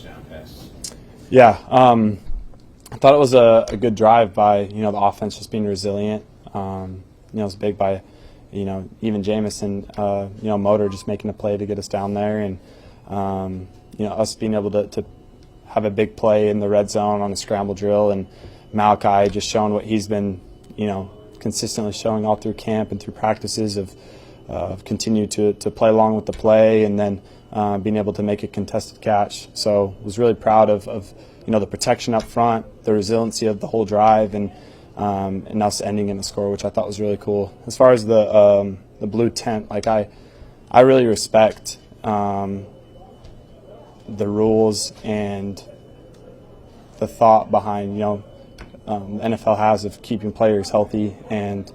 touchdown pass. Yeah, I thought it was a good drive by the offense just being resilient. It was big by even Jamison, Motor just making a play to get us down there, and us being able to have a big play in the red zone on a scramble drill, and Malachi just showing what he's been consistently showing all through camp and through practices of continue to play along with the play, and then being able to make a contested catch. So I was really proud of the protection up front, the resiliency of the whole drive, and us ending in a score, which I thought was really cool. As far as the blue tent, I really respect the rules and the thought behind NFL has of keeping players healthy and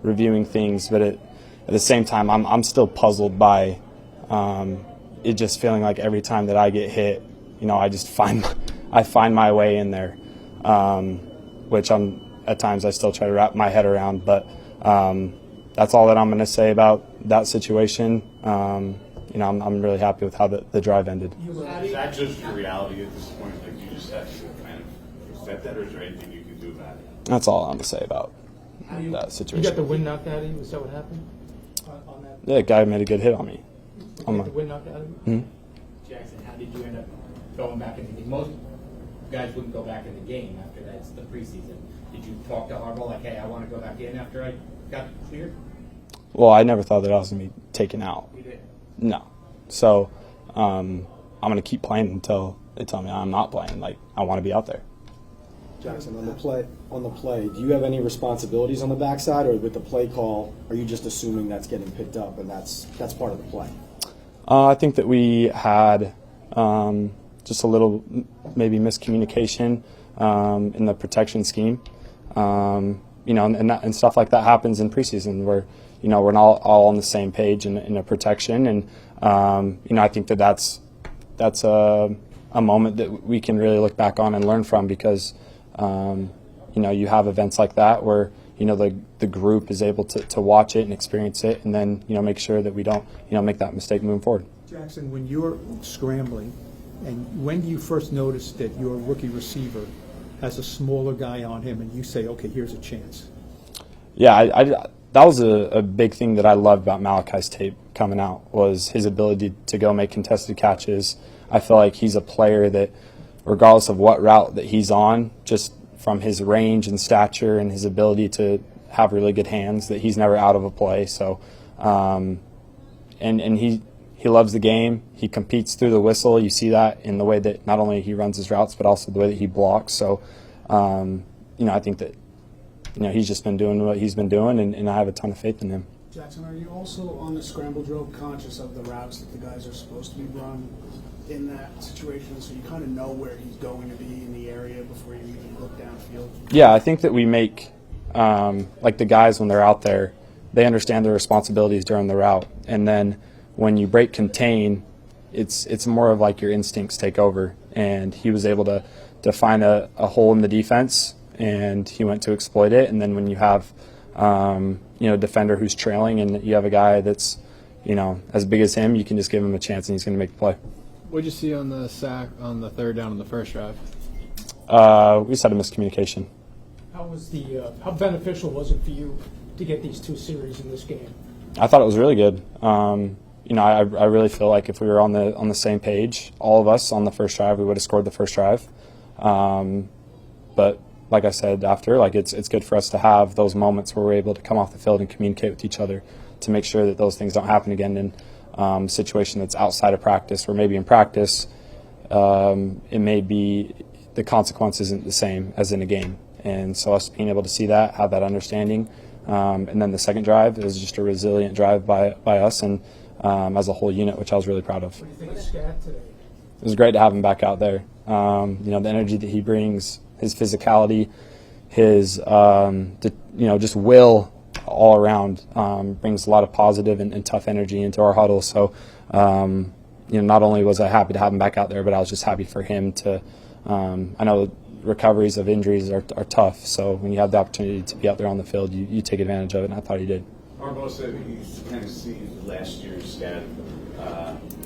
reviewing things, but at the same time, I'm still puzzled by it just feeling like every time that I get hit, I just find my way in there, which at times I still try to wrap my head around. But that's all that I'm going to say about that situation. I'm really happy with how the drive ended. Is that just reality at this point? Like, you just have to kind of accept that, or is there anything you can do about it? That's all I'm going to say about that situation. You got the wind knocked out of you? Is that what happened on that? Yeah, the guy made a good hit on me. You got the wind knocked out of you? Mm-hmm. Jaxson, how did you end up going back in the game? Most guys wouldn't go back in the game after that's the preseason. Did you talk to Harbaugh like, hey, I want to go back in after I got cleared? Well, I never thought that I was going to be taken out. You did? No. So I'm going to keep playing until they tell me I'm not playing. I want to be out there. Jaxson, on the play, do you have any responsibilities on the backside, or with the play call, are you just assuming that's getting picked up and that's part of the play? I think that we had just a little maybe miscommunication in the protection scheme, and stuff like that happens in preseason where we're not all on the same page in a protection, and I think that's a moment that we can really look back on and learn from, because you have events like that where the group is able to watch it and experience it, and then make sure that we don't make that mistake moving forward. Jaxson, when you're scrambling, and when do you first notice that your rookie receiver has a smaller guy on him, and you say, okay, here's a chance? Yeah, that was a big thing that I loved about Malachi's tape coming out, was his ability to go make contested catches. I feel like he's a player that, regardless of what route that he's on, just from his range and stature and his ability to have really good hands, that he's never out of a play. So, and he loves the game. He competes through the whistle. You see that in the way that not only he runs his routes, but also the way that he blocks. So, I think that he's just been doing what he's been doing, and I have a ton of faith in him. Jaxson, are you also on the scramble drill conscious of the routes that the guys are supposed to be run in that situation, so you kind of know where he's going to be in the area before you even look downfield? Yeah, I think that we make, like the guys when they're out there, they understand their responsibilities during the route, and then when you break contain, it's more of like your instincts take over, and he was able to find a hole in the defense, and he went to exploit it. And then when you have a defender who's trailing, and you have a guy that's as big as him, you can just give him a chance and he's going to make the play. What did you see on the sack on the third down on the first drive? We just had a miscommunication. How beneficial was it for you to get these two series in this game? I thought it was really good. I really feel like if we were on the same page, all of us on the first drive, we would have scored the first drive. But like I said after, it's good for us to have those moments where we're able to come off the field and communicate with each other to make sure that those things don't happen again in a situation that's outside of practice, or maybe in practice it may be the consequence isn't the same as in a game. And so us being able to see that, have that understanding, and then the second drive is just a resilient drive by us and as a whole unit, which I was really proud of. What do you think of Scat today? It was great to have him back out there. The energy that he brings, his physicality, his just will all around brings a lot of positive and tough energy into our huddle. So not only was I happy to have him back out there, but I was just happy for him to. I know recoveries of injuries are tough, so when you have the opportunity to be out there on the field, you take advantage of it, and I thought he did. Harbaugh said he's kind of seen last year's stat.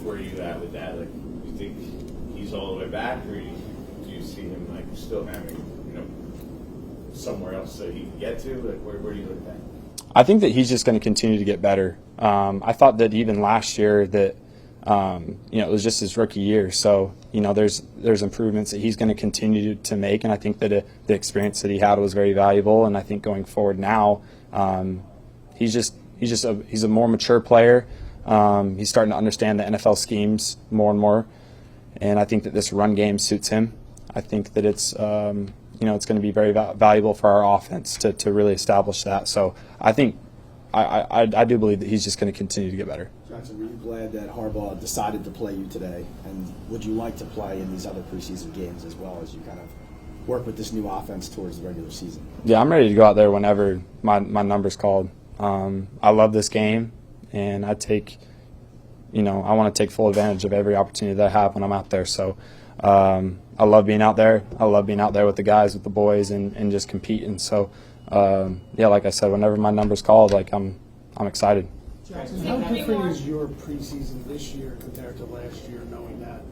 Where are you at with that? You think ease all the way back, or do you see him like still having, somewhere else that he can get to? Like, where do you look at that? I think that he's just going to continue to get better. I thought that even last year that it was just his rookie year, so there's improvements that he's going to continue to make, and I think that the experience that he had was very valuable. And I think going forward now, he's a more mature player. He's starting to understand the NFL schemes more and more, and I think that this run game suits him. I think that it's it's going to be very valuable for our offense to really establish that. So I think I do believe that he's just going to continue to get better. Jaxson, were you glad that Harbaugh decided to play you today? And would you like to play in these other preseason games as well as you kind of work with this new offense towards the regular season? Yeah, I'm ready to go out there whenever my number's called. I love this game, and I want to take full advantage of every opportunity that I have when I'm out there. So I love being out there. I love being out there with the guys, with the boys, and just competing. So like I said, whenever my number's called, I'm excited. Jaxson, how different is your preseason this year compared to last year, knowing that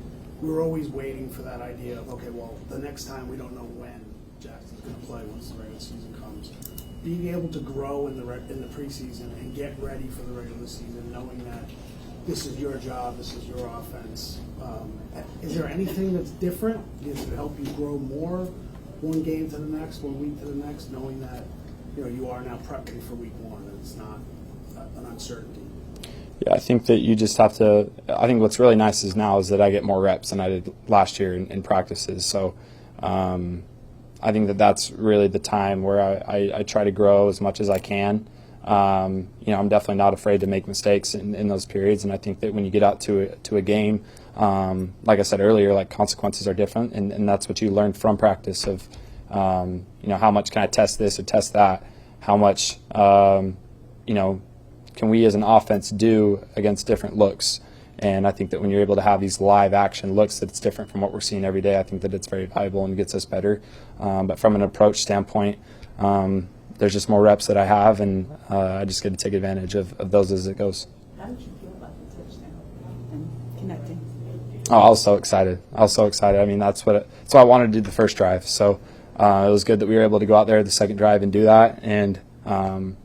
we were always waiting for that idea of, okay, well, the next time we don't know when Jackson's going to play once the regular season comes. Being able to grow in the preseason and get ready for the regular season, knowing that this is your job, this is your offense. Is there anything that's different? Does it help you grow more one game to the next, 1 week to the next, knowing that you are now prepping for week one and it's not an uncertainty? Yeah, I think that you just have to. I think what's really nice is that I get more reps than I did last year in practices. So I think that that's really the time where I try to grow as much as I can. I'm definitely not afraid to make mistakes in those periods, and I think that when you get out to a game, like I said earlier, like consequences are different, and that's what you learn from practice of, how much can I test this or test that? How much, can we as an offense do against different looks? And I think that when you're able to have these live action looks that's different from what we're seeing every day, I think that it's very valuable and gets us better. But from an approach standpoint, there's just more reps that I have, and I just get to take advantage of those as it goes. How did you feel about the touchdown and connecting? Oh, I was so excited. I mean, that's what I wanted to do the first drive. So it was good that we were able to go out there the second drive and do that. And when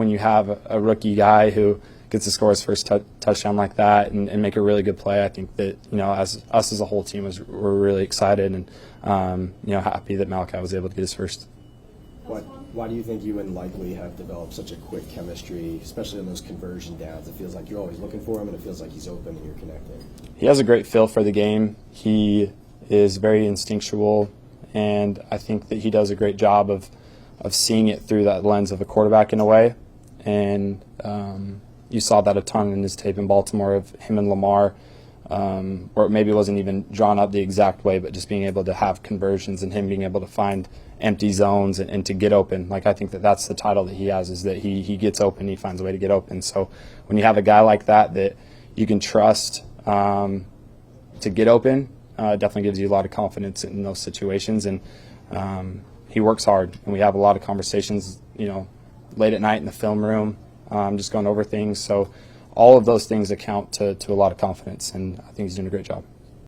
you have a rookie guy who gets to score his first touchdown like that and make a really good play, I think that as us as a whole team were really excited and happy that Malachi was able to get his first. Why do you think you and Likely have developed such a quick chemistry, especially on those conversion downs? It feels like you're always looking for him, and it feels like he's open and you're connecting. He has a great feel for the game. He is very instinctual, and I think that he does a great job of seeing it through that lens of a quarterback in a way. And you saw that a ton in his tape in Baltimore of him and Lamar, or maybe it wasn't even drawn up the exact way, but just being able to have conversions and him being able to find empty zones and to get open. Like, I think that that's the title that he has, is that he gets open, he finds a way to get open. So when you have a guy like that you can trust to get open, definitely gives you a lot of confidence in those situations. And he works hard, and we have a lot of conversations, late at night in the film room, just going over things. So all of those things account to a lot of confidence, and I think he's doing a great job.